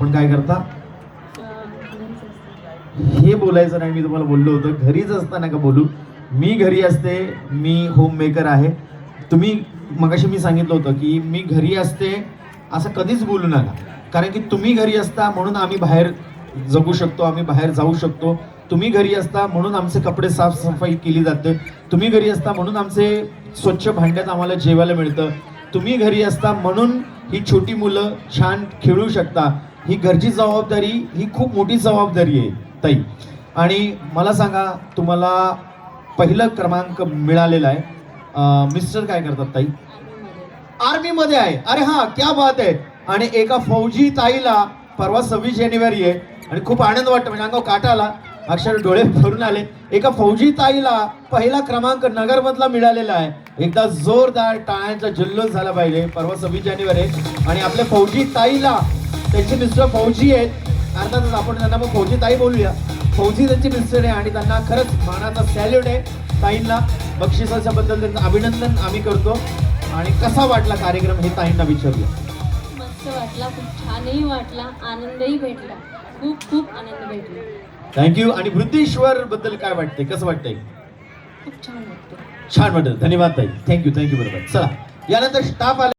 पण काय करता हे बोलायचं नाही. मी तुम्हाला बोललो होतो घरीच असताना का बोलू. मी घरी असते, मी होम मेकर आहे. तुम्ही मगाशी मी सांगितलं होतं की मी घरी असते असं कधीच बोलू नका, कारण की तुम्ही घरी असता म्हणून आम्ही बाहेर जगू शकतो, आम्ही बाहेर जाऊ शकतो. तुम्ही घरी असता म्हणून आमचे कपडे साफसफाई केली जाते. तुम्ही घरी असता म्हणून आमचे स्वच्छ भांड्यात आम्हाला जेवायला मिळतं. तुम्ही घरी असता म्हणून ही छोटी मुलं छान खेळू शकता. ही घरची जबाबदारी ही खूप मोठी जबाबदारी आहे ताई. आणि मला सांगा, तुम्हाला पहिला क्रमांक मिळालेला आहे. मिस्टर काय करतात ताई? आर्मी मध्ये आहे. अरे हा, क्या बात आहे. आणि एका फौजी ताईला परवा 26 जानेवारी आहे आणि खूप आनंद वाटतो, म्हणजे अंगावर काटा आला, अक्षर डोळे भरून आले. एका फौजी ताईला पहिला क्रमांक नगर मधला मिळालेला आहे. एकदा जोरदार टाळ्यांचा जल्लोष झाला पाहिजे. परवा 26 जानेवारी आहे आणि आपल्या फौजी ताईला, त्यांचे मिस्टर फौजी आहेत, अर्थातच आपण त्यांना मग फौजी ताई बोलूया. फौजी त्यांचे मिस्टर आहे आणि त्यांना खरंच मानाचा सॅल्यूट आहे. ताईंना बक्षिसाच्या बद्दल त्यांचं अभिनंदन आम्ही करतो. आणि कसा वाटला कार्यक्रम हे ताईंना विचारूया. मस्त वाटला, खूप छानही वाटला, आनंदही भेटला, खूप खूप आनंद भेटला. थँक्यू. आणि वृद्धेश्वर बद्दल काय वाटतंय, कसं वाटतंय? खूप छान वाटतं. छान वाटतं. धन्यवाद ताई. Thank you thank you. बरोबर. चला, यानंतर स्टाफ आले.